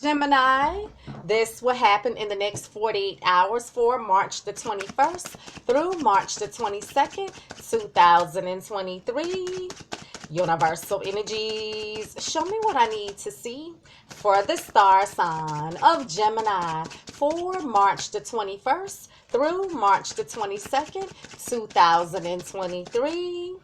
Gemini, this will happen in the next 48 hours for March the 21st through March the 22nd, 2023. Universal energies, show me what I need to see for the star sign of Gemini for March the 21st through March the 22nd, 2023.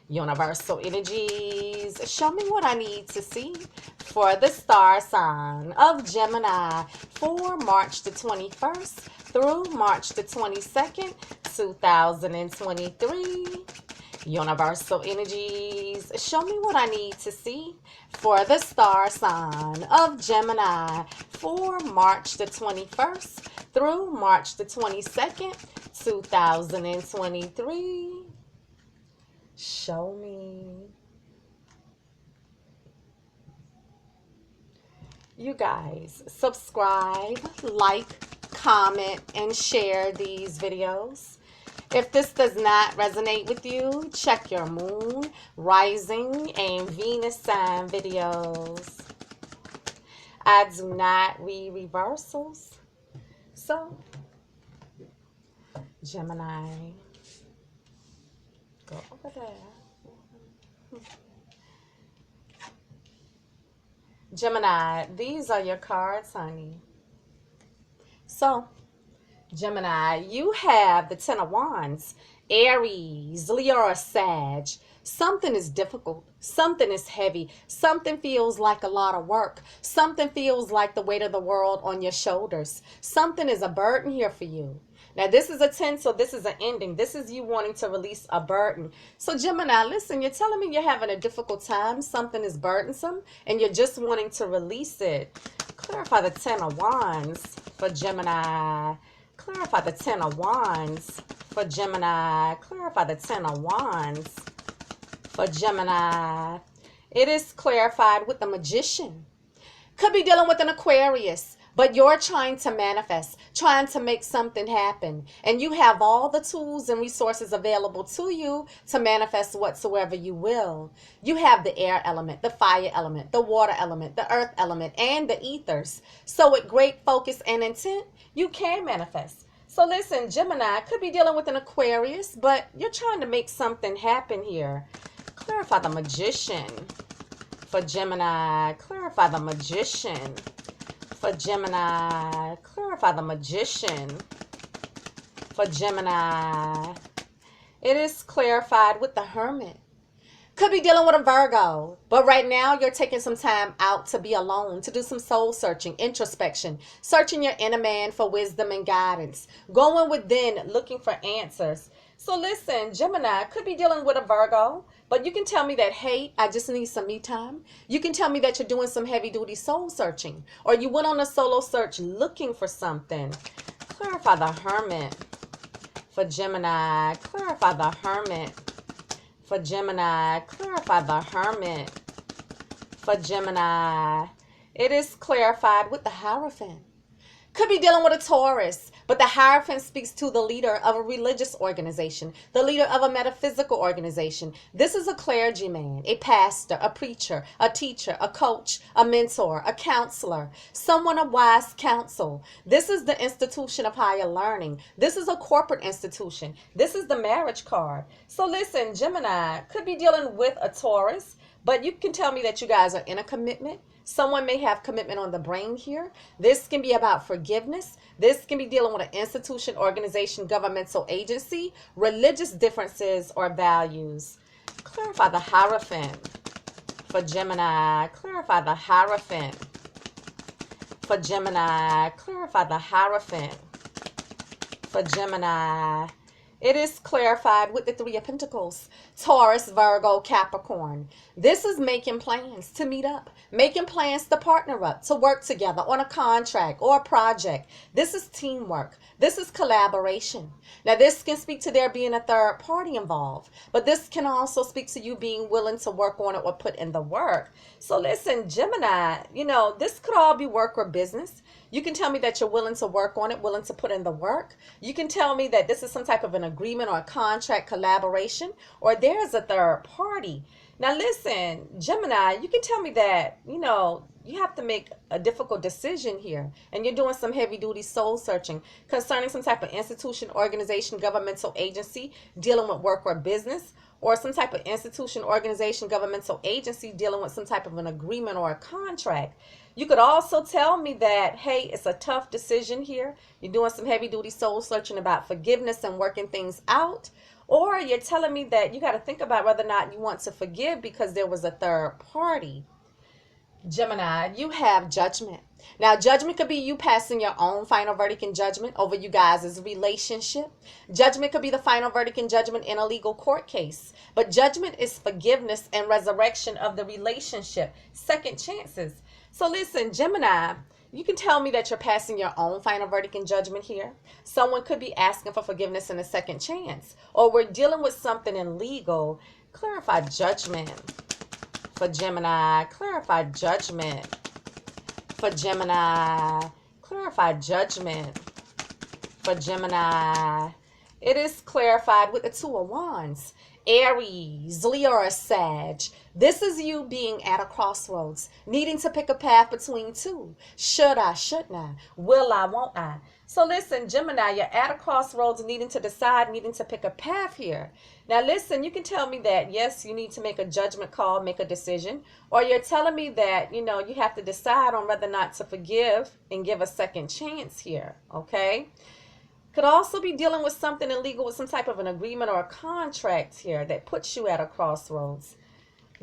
Universal energies, show me what I need to see for the star sign of Gemini for March the 21st through March the 22nd, 2023. Universal energies, show me what I need to see for the star sign of Gemini for March the 21st through March the 22nd, 2023. Show me. You guys, subscribe, like, comment, and share these videos. If this does not resonate with you, check your moon, rising, and Venus sign videos. I do not read reversals. So, Gemini, go over there. Gemini, these are your cards, honey. So, Gemini, you have the Ten of Wands, Aries, Leo, or Sag. Something is difficult. Something is heavy. Something feels like a lot of work. Something feels like the weight of the world on your shoulders. Something is a burden here for you. Now, this is a 10, so this is an ending. This is you wanting to release a burden. So, Gemini, listen, you're telling me you're having a difficult time. Something is burdensome, and you're just wanting to release it. Clarify the Ten of Wands for Gemini. Clarify the Ten of Wands for Gemini. Clarify the Ten of Wands for Gemini. It is clarified with the Magician. Could be dealing with an Aquarius, but you're trying to manifest, trying to make something happen. And you have all the tools and resources available to you to manifest whatsoever you will. You have the air element, the fire element, the water element, the earth element, and the ethers. So with great focus and intent, you can manifest. So listen, Gemini could be dealing with an Aquarius, but you're trying to make something happen here. Clarify the Magician for Gemini. Clarify the Magician for Gemini. Clarify the Magician for Gemini. It is clarified with the Hermit. Could be dealing with a Virgo, but right now you're taking some time out to be alone, to do some soul searching, introspection, searching your inner man for wisdom and guidance, going within, looking for answers. So listen, Gemini could be dealing with a Virgo, but you can tell me that, hey, I just need some me time. You can tell me that you're doing some heavy duty soul searching, or you went on a solo search looking for something. Clarify the Hermit for Gemini. Clarify the Hermit for Gemini. Clarify the Hermit for Gemini. It is clarified with the Hierophant. Could be dealing with a Taurus, but the Hierophant speaks to the leader of a religious organization, the leader of a metaphysical organization. This is a clergyman, a pastor, a preacher, a teacher, a coach, a mentor, a counselor, someone of wise counsel. This is the institution of higher learning. This is a corporate institution. This is the marriage card. So listen, Gemini could be dealing with a Taurus, but you can tell me that you guys are in a commitment. Someone may have commitment on the brain here. This can be about forgiveness. This can be dealing with an institution, organization, governmental agency, religious differences, or values. Clarify the Hierophant for Gemini. Clarify the Hierophant for Gemini. Clarify the Hierophant for Gemini. It is clarified with the Three of Pentacles, Taurus, Virgo, Capricorn. This is making plans to meet up, making plans to partner up, to work together on a contract or a project. This is teamwork. This is collaboration. Now, this can speak to there being a third party involved, but this can also speak to you being willing to work on it or put in the work. So listen, Gemini, this could all be work or business. You can tell me that you're willing to work on it, willing to put in the work. You can tell me that this is some type of an agreement or a contract collaboration, or there's a third party. Now listen, Gemini, you can tell me that, you have to make a difficult decision here, and you're doing some heavy duty soul searching concerning some type of institution, organization, governmental agency dealing with work or business, or some type of institution, organization, governmental agency dealing with some type of an agreement or a contract. You could also tell me that, hey, it's a tough decision here. You're doing some heavy duty soul searching about forgiveness and working things out. Or you're telling me that you got to think about whether or not you want to forgive because there was a third party. Gemini, you have judgment. Now, judgment could be you passing your own final verdict and judgment over you guys' relationship. Judgment could be the final verdict and judgment in a legal court case. But judgment is forgiveness and resurrection of the relationship. Second chances. So listen, Gemini, you can tell me that you're passing your own final verdict and judgment here. Someone could be asking for forgiveness and a second chance. Or we're dealing with something in legal. Clarify judgment for Gemini. Clarify judgment for Gemini. Clarify judgment for Gemini. It is clarified with the Two of Wands. Aries, Leo, or Sag. This is you being at a crossroads, needing to pick a path between two. Should I, shouldn't I? Will I, won't I? So listen, Gemini, you're at a crossroads, needing to decide, needing to pick a path here. Now listen, you can tell me that, yes, you need to make a judgment call, make a decision. Or you're telling me that, you know, you have to decide on whether or not to forgive and give a second chance here, okay? Could also be dealing with something illegal with some type of an agreement or a contract here that puts you at a crossroads.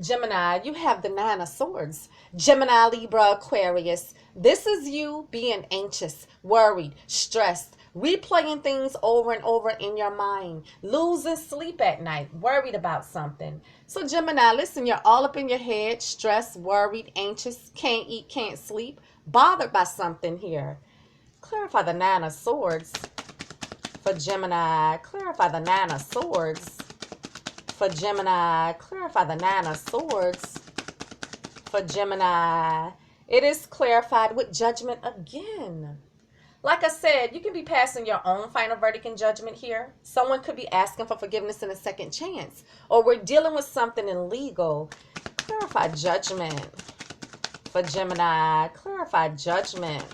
Gemini, you have the Nine of Swords. Gemini, Libra, Aquarius. This is you being anxious, worried, stressed, replaying things over and over in your mind, losing sleep at night, worried about something. So Gemini, listen, you're all up in your head, stressed, worried, anxious, can't eat, can't sleep, bothered by something here. Clarify the Nine of Swords for Gemini. Clarify the Nine of Swords for Gemini. Clarify the Nine of Swords for Gemini. It is clarified with judgment again. Like I said, you can be passing your own final verdict and judgment here. Someone could be asking for forgiveness and a second chance. Or we're dealing with something illegal. Clarify judgment for Gemini. Clarify judgment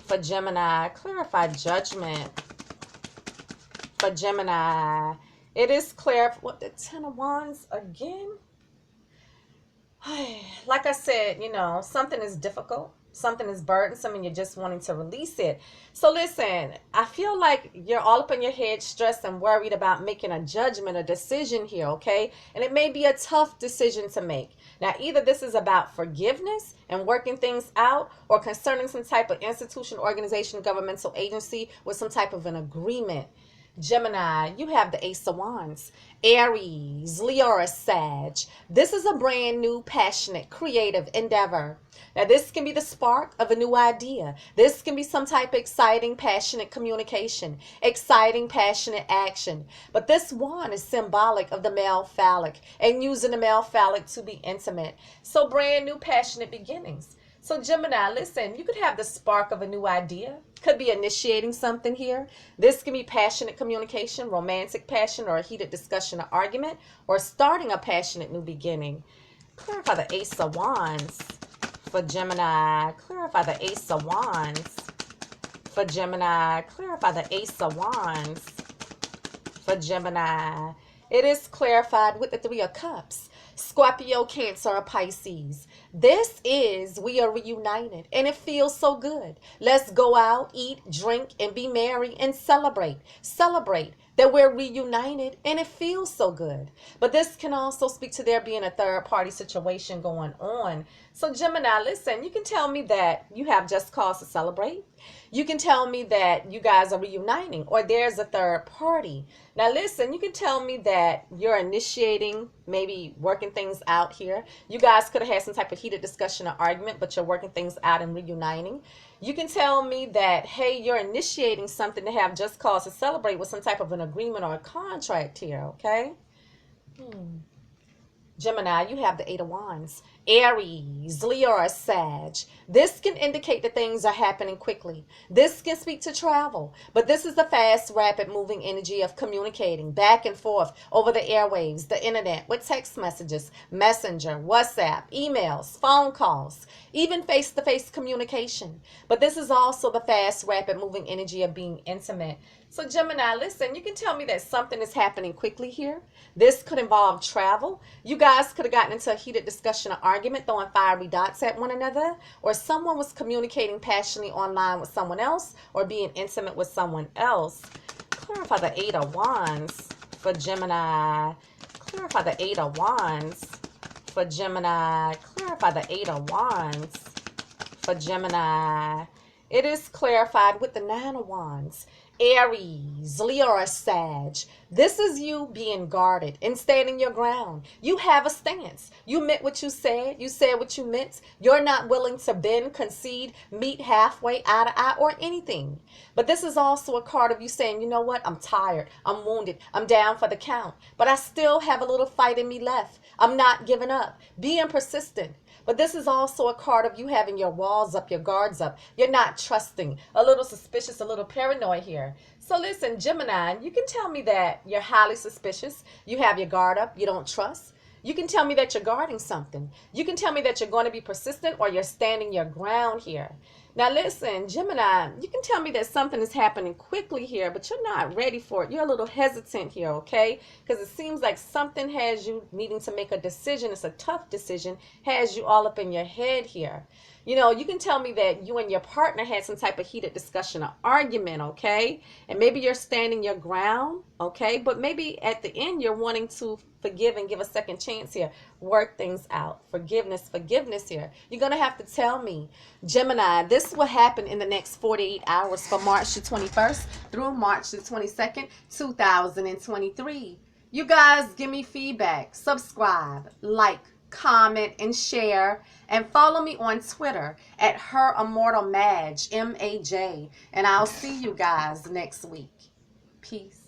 for Gemini. Clarify judgment for Gemini. It is clear. What, the Ten of Wands again? Like I said, you know, something is difficult. Something is burdensome and you're just wanting to release it. So listen, I feel like you're all up in your head, stressed and worried about making a judgment, a decision here, okay? And it may be a tough decision to make. Now, either this is about forgiveness and working things out, or concerning some type of institution, organization, governmental agency with some type of an agreement. Gemini, you have the Ace of Wands. Aries, Leo, or Sag. This is a brand new, passionate, creative endeavor. Now, this can be the spark of a new idea. This can be some type of exciting, passionate communication, exciting, passionate action. But this wand is symbolic of the male phallic and using the male phallic to be intimate. So brand new, passionate beginnings. So Gemini, listen, you could have the spark of a new idea. Could be initiating something here. This can be passionate communication, romantic passion, or a heated discussion or argument, or starting a passionate new beginning. Clarify the Ace of Wands for Gemini. Clarify the Ace of Wands for Gemini. Clarify the Ace of Wands for Gemini. It is clarified with the Three of Cups. Scorpio, Cancer, or Pisces. This is we are reunited and it feels so good. Let's go out, eat, drink, and be merry and celebrate. Celebrate that we're reunited and it feels so good. But this can also speak to there being a third party situation going on. So Gemini, listen, you can tell me that you have just cause to celebrate. You can tell me that you guys are reuniting or there's a third party. Now listen, you can tell me that you're initiating, maybe working things out here. You guys could have had some type of heated discussion or argument, but you're working things out and reuniting. You can tell me that, hey, you're initiating something to have just cause to celebrate with some type of an agreement or a contract here, okay? Gemini, you have the Eight of Wands. Aries, Leo, or Sag. This can indicate that things are happening quickly. This can speak to travel, but this is the fast, rapid moving energy of communicating back and forth over the airwaves, the internet, with text messages, messenger, WhatsApp, emails, phone calls, even face-to-face communication. But this is also the fast, rapid moving energy of being intimate. So Gemini, listen, you can tell me that something is happening quickly here. This could involve travel. You guys could have gotten into a heated discussion or argument, throwing fiery dots at one another, or someone was communicating passionately online with someone else, or being intimate with someone else. Clarify the Eight of Wands for Gemini. Clarify the Eight of Wands for Gemini. Clarify the Eight of Wands for Gemini. It is clarified with the Nine of Wands. Aries, Leo, or Sag. This is you being guarded and standing your ground. You have a stance. You meant what you said. You said what you meant. You're not willing to bend, concede, meet halfway, eye to eye, or anything. But this is also a card of you saying, you know what? I'm tired. I'm wounded. I'm down for the count. But I still have a little fight in me left. I'm not giving up. Being persistent. But this is also a card of you having your walls up, your guards up. You're not trusting, a little suspicious, a little paranoid here. So listen, Gemini, you can tell me that you're highly suspicious. You have your guard up. You don't trust. You can tell me that you're guarding something. You can tell me that you're going to be persistent, or you're standing your ground here. Now listen, Gemini, you can tell me that something is happening quickly here, but you're not ready for it. You're a little hesitant here, okay? Because it seems like something has you needing to make a decision. It's a tough decision, has you all up in your head here. You know, you can tell me that you and your partner had some type of heated discussion or argument, okay? And maybe you're standing your ground, okay? But maybe at the end you're wanting to forgive and give a second chance here. Work things out. Forgiveness here. You're going to have to tell me, Gemini, this will happen in the next 48 hours for March the 21st through March the 22nd, 2023. You guys give me feedback. Subscribe, like, comment, and share, and follow me on Twitter at her Immortal Maj, M-A-J, and I'll see you guys next week. Peace.